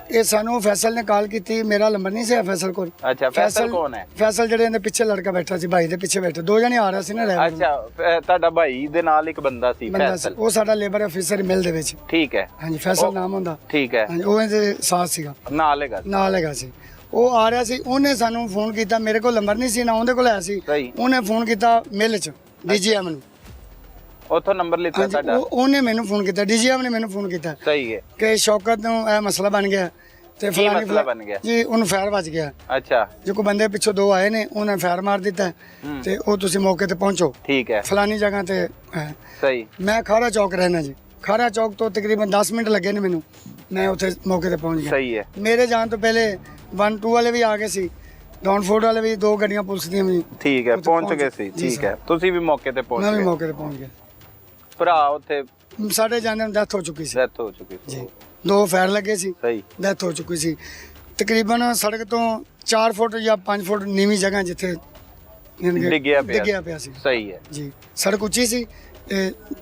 ਇਹ ਸਾਨੂੰ ਫੈਸਲ ਨੇ ਕਾਲ ਕੀਤੀ, ਮੇਰਾ ਨੰਬਰ ਨਹੀਂ ਸੀ ਫੈਸਲ ਕੋਲ। ਅੱਛਾ, ਫੈਸਲ ਕੌਣ ਹੈ? ਫੈਸਲ ਜਿਹੜੇ ਇਹਦੇ ਪਿੱਛੇ ਲੜਕਾ ਬੈਠਾ ਸੀ, ਭਾਈ ਦੇ ਪਿੱਛੇ ਬੈਠੇ, ਦੋ ਜਣੇ ਆ ਰਹੇ ਸੀ ਨਾ ਰਹਿ। ਅੱਛਾ, ਤੁਹਾਡਾ ਭਾਈ ਦੇ ਨਾਲ ਇੱਕ ਬੰਦਾ ਸੀ ਫੈਸਲ, ਉਹ ਸਾਡਾ ਲੇਬਰ ਅਫੀਸਰ ਮਿਲ ਦੇ ਵਿੱਚ। ਠੀਕ ਹੈ, ਹਾਂਜੀ, ਫੈਸਲ ਨਾਮ ਹੁੰਦਾ। ਠੀਕ ਹੈ, ਹਾਂਜੀ, ਉਹ ਇਹਦੇ ਸਾਥ ਸੀਗਾ, ਨਾਲ ਹੈਗਾ ਸੀ। ਉਹ ਆ ਰਿਹਾ ਸੀ, ਉਹਨੇ ਸਾਨੂੰ ਫੋਨ ਕੀਤਾ, ਮੇਰੇ ਕੋਲ ਨੰਬਰ ਨਹੀਂ ਸੀ ਨਾ ਉਹਦੇ ਕੋਲ ਆਇਆ ਸੀ। ਉਹਨੇ ਫੋਨ ਕੀਤਾ ਮਿਲ ਚ ਡੀਜੀਐਮ ਨੂੰ, ਉੱਥੋਂ ਨੰਬਰ ਲਿੱਤਾ ਤੁਹਾਡਾ। ਉਹਨੇ ਮੈਨੂੰ ਫੋਨ ਕੀਤਾ, ਡੀਜੀਐਮ ਨੇ ਮੈਨੂੰ ਫੋਨ ਕੀਤਾ। ਸਹੀ ਹੈ ਕਿ ਸ਼ੌਕਤ ਨੂੰ ਇਹ ਮਸਲਾ ਬਣ ਗਿਆ ਤੇ ਫਲਾਣੀ ਬਣ ਗਿਆ ਜੀ, ਉਹਨੂੰ ਫਾਇਰ ਵੱਜ ਗਿਆ। ਅੱਛਾ, ਜੋ ਕੋ ਬੰਦੇ ਪਿੱਛੋਂ ਦੋ ਆਏ ਨੇ, ਉਹਨੇ ਫਾਇਰ ਮਾਰ ਦਿੱਤਾ ਤੇ ਉਹ ਤੁਸੀਂ ਮੌਕੇ ਤੇ ਪਹੁੰਚੋ। ਠੀਕ ਹੈ, ਫਲਾਣੀ ਜਗ੍ਹਾ ਤੇ ਹੈ। ਸਹੀ। ਮੈਂ ਖਾਰਾ ਚੌਕ ਰਹਿਣਾ ਜੀ, ਖਾਰਾ ਚੌਕ ਤੋਂ ਤਕਰੀਬਨ 10 ਮਿੰਟ ਲੱਗੇ ਨੇ ਮੈਨੂੰ, ਮੈਂ ਉੱਥੇ ਮੌਕੇ ਤੇ ਪਹੁੰਚ ਗਿਆ। ਸਹੀ ਹੈ। ਮੇਰੇ ਜਾਣ ਤੋਂ ਪਹਿਲੇ 1 2 ਵਾਲੇ ਵੀ ਆ ਗਏ ਸੀ, ਡਾਊਨਫੋਰਡ ਵਾਲੇ ਵੀ, 2 ਗੱਡੀਆਂ ਪੁਲਿਸ ਦੀਆਂ ਵੀ। ਠੀਕ ਹੈ, ਪਹੁੰਚ ਗਏ ਸੀ। ਠੀਕ ਹੈ, ਤੁਸੀਂ ਵੀ ਮੌਕੇ ਤੇ ਪਹੁੰਚ ਗਏ? ਮੈਂ ਵੀ ਮੌਕੇ ਤੇ ਪਹੁੰਚ ਗਿਆ। ਭਰਾ ਉੱਥੇ ਸਾਡੇ ਜਾਂਦੇ ਨੂੰ ਡੈਥ ਹੋ ਚੁੱਕੀ ਸੀ। ਡੈਥ ਹੋ ਚੁੱਕੀ ਸੀ ਜੀ, 2 ਫਾਇਰ ਲੱਗੇ ਸੀ। ਸਹੀ। ਡੈਥ ਹੋ ਚੁੱਕੀ ਸੀ। ਤਕਰੀਬਨ ਸੜਕ ਤੋਂ 4 ਫੁੱਟ ਜਾਂ 5 ਫੁੱਟ ਨੀਵੀਂ ਜਗ੍ਹਾ ਜਿੱਥੇ ਡਿੱਗਿਆ ਪਿਆ ਸੀ। ਸਹੀ ਹੈ ਜੀ, ਸੜਕ ਉੱਚੀ ਸੀ,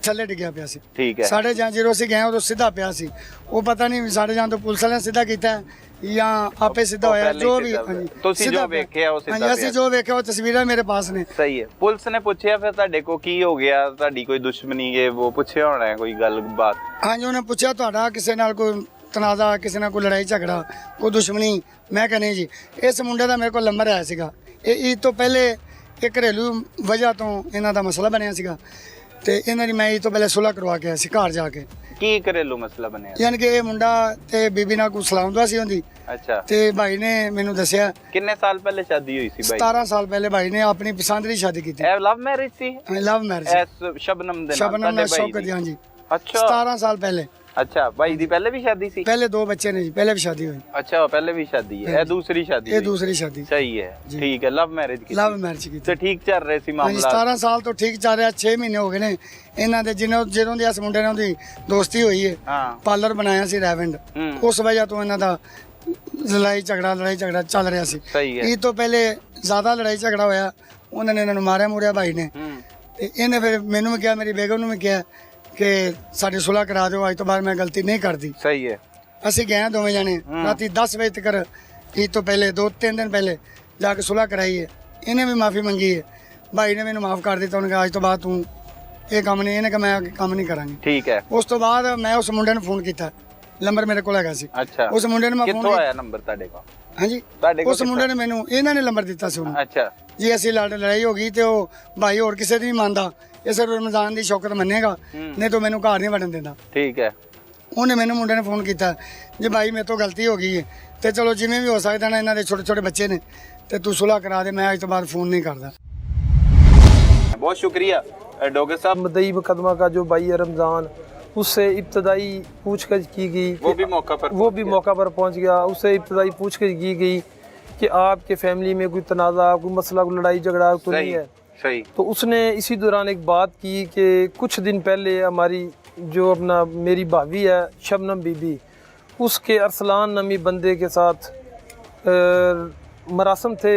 ਥੱਲੇ ਡਿੱਗਿਆ ਪਿਆ ਸੀ। ਠੀਕ ਹੈ। ਸਾਡੇ ਜਾਂ ਜਦੋਂ ਅਸੀਂ ਗਏ ਉਦੋਂ ਸਿੱਧਾ ਪਿਆ ਸੀ, ਉਹ ਪਤਾ ਨਹੀਂ ਸਾਡੇ ਜਾਂ ਤੋਂ ਪੁਲਿਸ ਵਾਲਿਆਂ ਨੇ ਸਿੱਧਾ ਕੀਤਾ ਜਾਂ ਆਪੇ ਸਿੱਧਾ ਹੋਇਆ, ਜੋ ਵੀ। ਤੁਸੀਂ ਜੋ ਵੇਖਿਆ ਉਹ ਸਿੱਧਾ ਪਿਆ? ਅਸੀਂ ਜੋ ਵੇਖਿਆ ਉਹ ਤਸਵੀਰਾਂ ਮੇਰੇ ਪਾਸ ਨੇ। ਸਹੀ ਹੈ। ਪੁਲਿਸ ਨੇ ਪੁੱਛਿਆ ਫਿਰ ਤੁਹਾਡੇ ਕੋ ਕੀ ਹੋ ਗਿਆ, ਤੁਹਾਡੀ ਕੋਈ ਦੁਸ਼ਮਣੀ ਹੈ, ਉਹ ਪੁੱਛਿਆ ਹੋਣਾ ਹੈ ਕੋਈ ਗੱਲਬਾਤ? ਹਾਂਜੀ, ਉਹਨੇ ਪੁੱਛਿਆ ਤੁਹਾਡਾ ਕਿਸੇ ਨਾਲ ਕੋਈ ਤਨਾਜ਼ਾ, ਕਿਸੇ ਨਾਲ ਕੋਈ ਲੜਾਈ ਝਗੜਾ, ਕੋਈ ਦੁਸ਼ਮਣੀ? ਮੈਂ ਕਹਿੰਦਾ ਨਹੀਂ ਜੀ। ਇਸ ਮੁੰਡੇ ਦਾ ਮੇਰੇ ਕੋਲ ਨੰਬਰ ਆਇਆ ਸੀਗਾ, ਇਹ ਈਦ ਤੋਂ ਪਹਿਲੇ ਇੱਕ ਘਰੇਲੂ ਵਜ੍ਹਾ ਤੋਂ ਇਹਨਾਂ ਦਾ ਮਸਲਾ ਬਣਿਆ ਸੀਗਾ ਤੇ ਇਹਨਾਂ ਦੀ ਮੈਂ ਈਦ ਤੋਂ ਪਹਿਲੇ ਸੁਲ੍ਹਾ ਕਰਵਾ ਕੇ ਆਇਆ ਸੀ ਘਰ ਜਾ ਕੇ। ਕੀ ਘਰੇਲੂ ਮਸਲਾ ਬਣਿਆ? ਯਾਨੀ ਕਿ ਇਹ ਮੁੰਡਾ ਤੇ ਬੀਬੀ ਨਾਲ ਕੋਈ ਸਲਾਮਦੁਆ ਸੀ ਹੁੰਦੀ। ਅੱਛਾ। ਤੇ ਭਾਈ ਨੇ ਮੈਨੂੰ ਦੱਸਿਆ ਕਿੰਨੇ ਸਾਲ ਪਹਿਲੇ ਸ਼ਾਦੀ ਹੋਈ ਸੀ ਬਾਈ? 17 ਸਾਲ ਪਹਿਲੇ ਭਾਈ ਨੇ ਆਪਣੀ ਪਸੰਦ ਦੀ ਸ਼ਾਦੀ ਕੀਤੀ। ਇਹ ਲਵ ਮੈਰਿਜ ਸੀ? Love marriage. ਸ਼ਬਨਮ ਦੇ ਨਾਲ? ਸ਼ਬਨਮ ਨਾਲ ਸ਼ੌਕਤ, ਹਾਂਜੀ। ਅੱਛਾ, 17 ਸਾਲ ਪਹਿਲੇ। ਅੱਛਾ, ਭਾਈ ਦੀ ਪਹਿਲੇ ਵੀ ਸ਼ਾਦੀ ਸੀ? ਪਹਿਲੇ 2 ਬੱਚੇ ਨੇ ਜੀ, ਪਹਿਲੇ ਵੀ ਸ਼ਾਦੀ ਹੋਈ। ਅੱਛਾ, ਪਹਿਲੇ ਵੀ ਸ਼ਾਦੀ ਹੈ, ਇਹ ਦੂਸਰੀ ਸ਼ਾਦੀ? ਇਹ ਦੂਸਰੀ ਸ਼ਾਦੀ। ਸਹੀ ਹੈ, ਠੀਕ ਹੈ। ਲਵ ਮੈਰਿਜ ਕੀਤੀ? ਲਵ ਮੈਰਿਜ ਕੀਤੀ। ਤੇ ਠੀਕ ਚੱਲ ਰਹੇ ਸੀ ਮਾਮਲਾ? 17 ਸਾਲ ਤੋਂ ਠੀਕ ਚੱਲ ਰਿਹਾ। 6 ਮਹੀਨੇ ਹੋ ਗਏ ਨੇ ਇਹਨਾਂ ਦੇ, ਜਦੋਂ ਦੀ ਇਸ ਮੁੰਡੇ ਨਾਲ ਉਹਦੀ ਦੋਸਤੀ ਹੋਈ ਹੈ। ਪਾਰਲਰ ਬਣਾਇਆ ਸੀ ਰੈਵੈਂਡ, ਉਸ ਵਜ੍ਹਾ ਤੋਂ ਇਹਨਾਂ ਦਾ ਲੜਾਈ ਝਗੜਾ ਚੱਲ ਰਿਹਾ ਸੀ। ਸਹੀ ਹੈ। ਇਹ ਤੋਂ ਪਹਿਲੇ ਜ਼ਿਆਦਾ ਲੜਾਈ ਝਗੜਾ ਹੋਇਆ, ਉਹਨਾਂ ਨੇ ਇਹਨਾਂ ਨੂੰ ਮਾਰਿਆ ਮੁਰਿਆ ਭਾਈ ਨੇ। ਤੇ ਇਹਨੇ ਫਿਰ ਮੈਨੂੰ ਵੀ ਕਿਹਾ, ਮੇਰੀ ਬੇਗਮ ਨੂੰ ਵੀ ਕਿਹਾ ਕਿ ਸਾਡੀ ਸੁਲ੍ਹਾ ਕਰਾ ਦਿਓ, ਅੱਜ ਤੋਂ ਬਾਅਦ ਮੈਂ ਗਲਤੀ ਨਹੀਂ ਕਰਦੀ। ਸਹੀ ਹੈ। ਅਸੀਂ ਗਏ ਦੋਵੇਂ ਜਾਣੇ ਰਾਤੀ 10 ਵਜੇ ਤੱਕ, ਈਦ ਤੋਂ ਪਹਿਲੇ 2-3 ਦਿਨ ਪਹਿਲੇ ਜਾ ਕੇ ਸੁਲ੍ਹਾ ਕਰਾਈ ਹੈ। ਇਹਨੇ ਵੀ ਮਾਫੀ ਮੰਗੀ ਹੈ, ਭਾਈ ਨੇ ਮੈਨੂੰ ਮਾਫ ਕਰ ਦਿੱਤਾ। ਉਹਨੇ ਕਿਹਾ ਅੱਜ ਤੋਂ ਬਾਅਦ ਤੂੰ ਇਹ ਕੰਮ ਨਹੀਂ, ਇਹਨੇ ਕਿਹਾ ਮੈਂ ਕੰਮ ਨਹੀਂ ਕਰਾਂਗੀ। ਠੀਕ ਹੈ। ਉਸ ਤੋਂ ਬਾਅਦ ਮੈਂ ਉਸ ਮੁੰਡੇ ਨੂੰ ਫੋਨ ਕੀਤਾ, ਨੰਬਰ ਮੇਰੇ ਕੋਲ ਹੈਗਾ ਸੀ। ਅੱਛਾ। ਉਸ ਮੁੰਡੇ ਨੂੰ ਮੈਂ ਫੋਨ ਕਿੱਥੋਂ ਆਇਆ ਨੰਬਰ ਤੁਹਾਡੇ ਕੋਲ? ਹਾਂਜੀ, ਉਸ ਮੁੰਡੇ ਨੇ ਮੈਨੂੰ, ਇਹਨਾਂ ਨੇ ਨੰਬਰ ਦਿੱਤਾ ਸੀ ਉਹਨੂੰ। ਅੱਛਾ ਜੀ, ਅਸੀਂ ਲੜਾਈ ਹੋ ਗਈ ਤੇ ਉਹ ਭਾਈ ਹੋਰ ਕਿਸੇ ਦੀ ਨਹੀਂ ਮੰਨਦਾ, ਇਹ ਸਿਰਫ ਰਮਜ਼ਾਨ ਦੀ ਸ਼ੌਕਤ ਮੰਨੇਗਾ, ਨਹੀਂ ਤਾਂ ਮੈਨੂੰ ਘਰ ਨਹੀਂ ਵੜਨ ਦਿੰਦਾ। ਠੀਕ ਹੈ। ਉਹਨੇ ਮੈਨੂੰ ਮੁੰਡੇ ਨੇ ਫੋਨ ਕੀਤਾ, ਜੇ ਭਾਈ ਮੇਰੇ ਤੋਂ ਗਲਤੀ ਹੋ ਗਈ ਹੈ ਤੇ ਚਲੋ ਜਿਵੇਂ ਵੀ ਹੋ ਸਕਦਾ ਨਾ, ਇਹਨਾਂ ਦੇ ਛੋਟੇ ਛੋਟੇ ਬੱਚੇ ਨੇ ਤੇ ਤੂੰ ਸੁਲ੍ਹਾ ਕਰਾ ਦੇ, ਮੈਂ ਅੱਜ ਤੋਂ ਬਾਅਦ ਫੋਨ नहीं करता। बहुत शुक्रिया डॉक्टर साहब। मदई मुकदमा का जो भाई है रमज़ान, उससे इब्तदाई पूछताछ की गई, वो भी मौका पर पहुंच गया। उससे इब्तदाई पूछताछ की गई कि आपके फैमिली में कोई तनाज़ा, कोई मसला, कोई लड़ाई झगड़ा तो नहीं है? सही। तो उसने इसी दौरान एक बात की कि कुछ दिन पहले हमारी जो अपना मेरी भाभी है शबनम बीबी, उसके अरसलान नामी बंदे के साथ मरासम थे।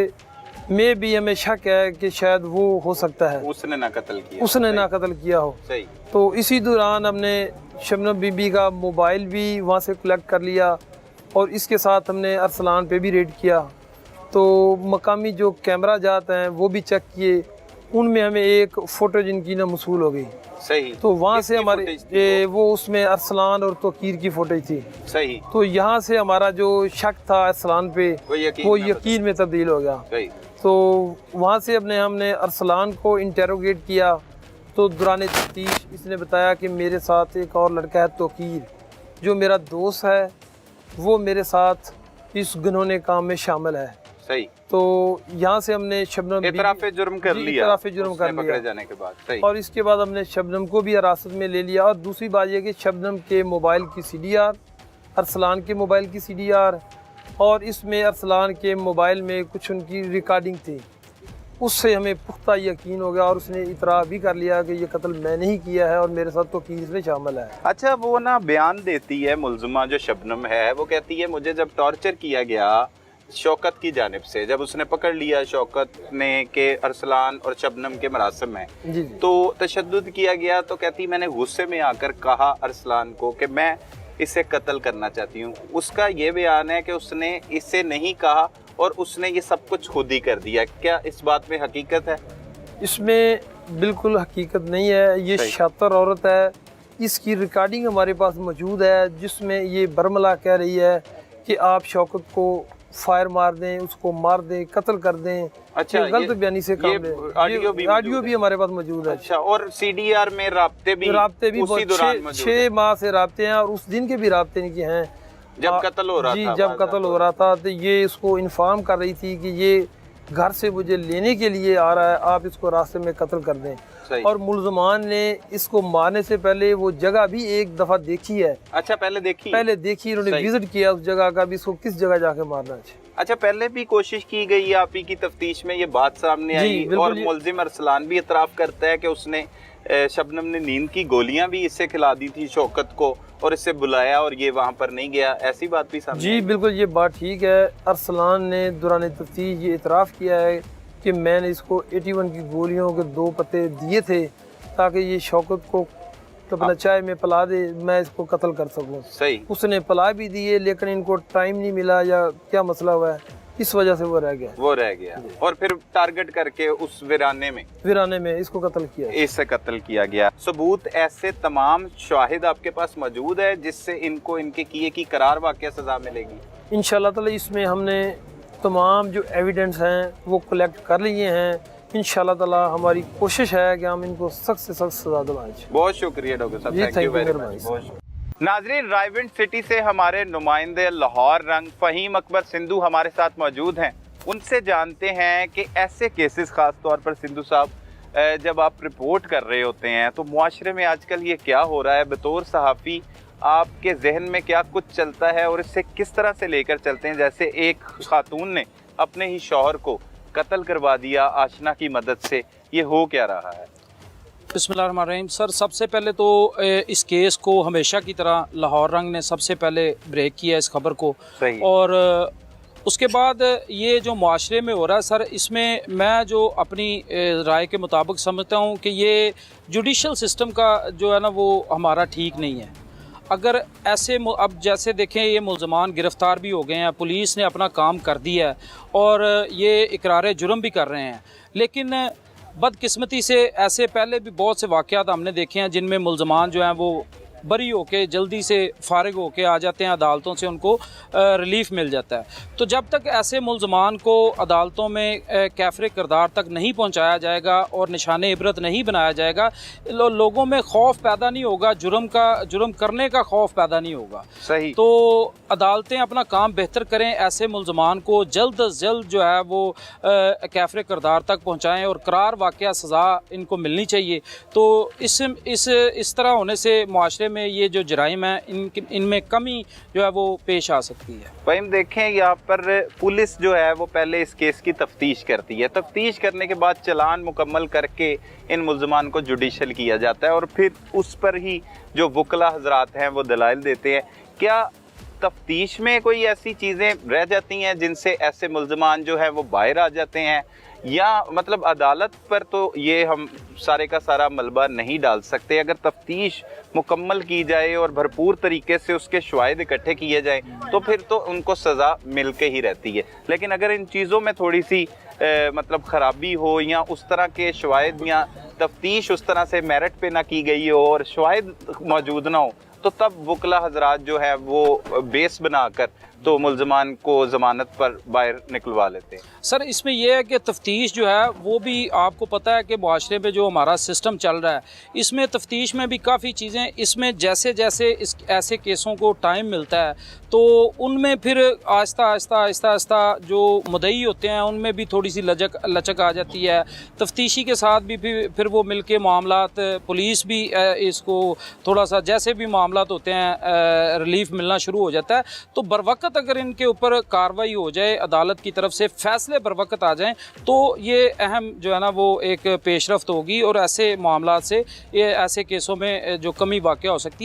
मैं भी हमें शक है कि शायद वो हो सकता है उसने ना कत्ल किया हो। सही। तो इसी दौरान हमने शबनम बीबी का मोबाइल भी वहाँ से कलेक्ट कर लिया और इसके साथ हमने अरसलान पे भी रेड किया। तो मकामी जो कैमरा जात हैं वो भी चेक किए, उनमें हमें एक फ़ोटो जिनकी ना मसूल हो गई। सही। तो वहाँ से हमारे वो उसमें अरसलान और तोकीर की फ़ोटो थी। सही। तो यहाँ से हमारा जो शक था अरसलान पे वो यकीन में तब्दील हो गया। सही। तो वहाँ से हमने अरसलान को इंटेरोगेट किया। तो दौरान तफ्तीश इसने बताया कि मेरे साथ एक और लड़का है तोकीर, जो मेरा दोस्त है, वो मेरे साथ इस गुनहोने काम में शामिल है। सही। तो यहाँ से हमने शबनम इतराफ़े जुर्म कर लिया पकड़े जाने के बाद। सही। और इसके बाद हमने शबनम को भी हिरासत में ले लिया। और दूसरी बात यह कि शबनम के मोबाइल की CDR, अरसलान के मोबाइल की CDR और इसमें अरसलान के मोबाइल में कुछ उनकी रिकॉर्डिंग थी, उससे हमें पुख्ता यकीन हो गया और उसने इतराफ़ भी कर लिया कि ये कत्ल मैंने ही किया है और मेरे साथ तो कीस में शामिल है। अच्छा, वो ना बयान देती है मुलज़िमा जो शबनम है, वो कहती है मुझे जब टॉर्चर किया गया शौकत की जानिब से, जब उसने पकड़ लिया शौकत ने के अरसलान और शबनम के मरासम में तो तशद्दुद किया गया, तो कहती मैंने गुस्से में आकर कहा अरसलान को कि मैं इसे कत्ल करना चाहती हूँ। उसका ये बयान है कि उसने इसे नहीं कहा और उसने ये सब कुछ खुद ही कर दिया। क्या इस बात में हकीकत है? इसमें बिल्कुल हकीकत नहीं है, ये शातिर औरत है। इसकी रिकॉर्डिंग हमारे पास मौजूद है जिसमें ये बरमला कह रही है कि आप शौकत को फायर मार दें, उसको मार दें, कत्ल कर दें। अच्छा, ये गलत बयानी से काम है। ऑडियो भी हमारे पास मौजूद है। अच्छा, और CDR में राब्ते भी उसी दौरान मौजूद 6 माह से राब्ते हैं और उस दिन के भी राब्ते इनके हैं जब कत्ल हो रहा था। जब कत्ल हो रहा था तो ये इसको इन्फॉर्म कर रही थी कि ये घर से मुझे लेने के लिए आ रहा है, आप इसको रास्ते में कत्ल कर दें। और मुलजमान ने इसको मारने से पहले वो जगह भी एक दफा देखी है। अच्छा, पहले देखी इन्होंने विजिट किया उस जगह का भी, इसको किस जगह जाके मारना है। अच्छा, पहले भी कोशिश की गई, आप ही की तफ्तीश में ये बात सामने आई और मुलजिम अरसलान भी इतराफ करता है कि उसने शबनम ने नींद की गोलियां भी इससे खिला दी थी शौकत को और इससे बुलाया और ये वहां पर नहीं गया, ऐसी बात भी सामने जी बिल्कुल, ये बात ठीक है। अरसलान ने दौरान तफ्तीश ये इतराफ़ किया है कि मैंने इसको 81 की गोलियों के 2 पत्ते दिए थे ताकि ये शौकत को अपना चाय में पिला दे, मैं इसको कत्ल कर सकूं। सही, उसने पिला भी दिए लेकिन इनको टाइम नहीं मिला या क्या मसला हुआ है, इस वजह से वो रह गया और फिर टारगेट करके उस वीराने में इसको कत्ल किया गया। सबूत ऐसे तमाम शाहिद आपके पास मौजूद है जिससे इनको इनके किए की करार वाक़या सजा मिलेगी इंशाल्लाह ताला। इसमें हमने तमाम जो एविडेंस हैं वो कलेक्ट कर लिए हैं। इंशाल्लाह ताला हमारी कोशिश है कि हम इनको सख्त से सख्त सजा दिलाएं। बहुत शुक्रिया डॉक्टर साहब, थैंक यू वेरी मच। नाजरीन, रायविंड सिटी से हमारे नुमाइंदे लाहौर रंग फ़हीम अकबर सिंधु हमारे साथ मौजूद हैं। उनसे जानते हैं कि ऐसे केसेस ख़ास तौर पर सिंधु साहब जब आप रिपोर्ट कर रहे होते हैं तो मुआशरे में आजकल ये क्या हो रहा है, बतौर सहाफ़ी आपके जहन में क्या कुछ चलता है और इससे किस तरह से लेकर चलते हैं? जैसे एक खातून ने अपने ही शौहर को कत्ल करवा दिया आशना की मदद से, ये हो क्या रहा है? बिस्मिल्लाहिर्रहमानिर्रहीम। सर, सबसे पहले तो इस केस को हमेशा की तरह लाहौर रंग ने सबसे पहले ब्रेक किया इस खबर को, और उसके बाद ये जो मुआशरे में हो रहा है सर, इसमें मैं जो अपनी राय के मुताबिक समझता हूँ कि ये जुडिशल सिस्टम का जो है ना वो हमारा ठीक नहीं है। अगर ऐसे अब जैसे देखें ये मुल्ज़मान गिरफ़्तार भी हो गए हैं, पुलिस ने अपना काम कर दिया है और ये इकरार जुर्म भी कर रहे हैं, लेकिन बदकिस्मती से ऐसे पहले भी बहुत से वाक़यात हमने देखे हैं जिनमें मुल्ज़मान जो हैं वो बरी होके जल्दी से फारिग होके आ जाते हैं, अदालतों से उनको रिलीफ मिल जाता है। तो जब तक ऐसे मुल्ज़मान को अदालतों में कैफ़रे किरदार तक नहीं पहुंचाया जाएगा और निशाने इबरत नहीं बनाया जाएगा, लोगों में खौफ पैदा नहीं होगा, जुर्म करने का खौफ पैदा नहीं होगा। सही। तो अदालतें अपना काम बेहतर करें, ऐसे मुल्ज़मान को जल्द अज जल्द जो है वो कैफ़रे किरदार तक पहुँचाएँ और करार वाक़या सज़ा इनको मिलनी चाहिए। तो इस तरह होने से मुआशरे में ये जो जराइम है इनमें कमी जो है वो पेश आ सकती है। भाई हम देखें यहाँ पर पुलिस जो है वो पहले इस केस की तफ्तीश करती है, तफ्तीश करने के बाद चालान मुकम्मल करके इन मुल्ज़मान को जुडिशल किया जाता है और फिर उस पर ही जो वकला हजरात हैं वो दलाइल देते हैं। क्या तफ्तीश में कोई ऐसी चीज़ें रह जाती हैं जिनसे ऐसे मुल्ज़मान जो है वो बाहर आ जाते हैं, या मतलब अदालत पर तो ये हम सारे का सारा मलबा नहीं डाल सकते? अगर तफ्तीश मुकम्मल की जाए और भरपूर तरीके से उसके शवाहिद इकट्ठे किए जाएं तो फिर तो उनको सज़ा मिल के ही रहती है। लेकिन अगर इन चीज़ों में थोड़ी सी मतलब ख़राबी हो या उस तरह के शवाहिद या तफ्तीश उस तरह से मेरिट पे ना की गई हो और शवाहिद मौजूद ना हो, तो तब वकला हजरात जो है वो बेस बनाकर तो मुल्ज़मान को ज़मानत पर बाहर निकलवा लेते हैं। सर, इसमें यह है कि तफ्तीश जो है वो भी आपको पता है कि मुआशरे में जो हमारा सिस्टम चल रहा है इसमें तफ्तीश में भी काफ़ी चीज़ें, इसमें जैसे जैसे ऐसे केसों को टाइम मिलता है तो उनमें फिर आहिस्ता जो मुद्दई होते हैं उनमें भी थोड़ी सी लचक आ जाती है। तफ्तीशी के साथ भी फिर वो मिल के मामलात, पुलिस भी इसको थोड़ा सा जैसे भी मामलात होते हैं रिलीफ मिलना शुरू हो जाता है। तो बर वक्त अगर इनके ऊपर कार्रवाई हो जाए, अदालत की तरफ से फैसले बर वक्त आ जाएं, तो ये अहम जो है ना वो एक पेशरफ्त होगी और ऐसे मामलात से, ये ऐसे केसों में जो कमी वाक़या हो सकती है।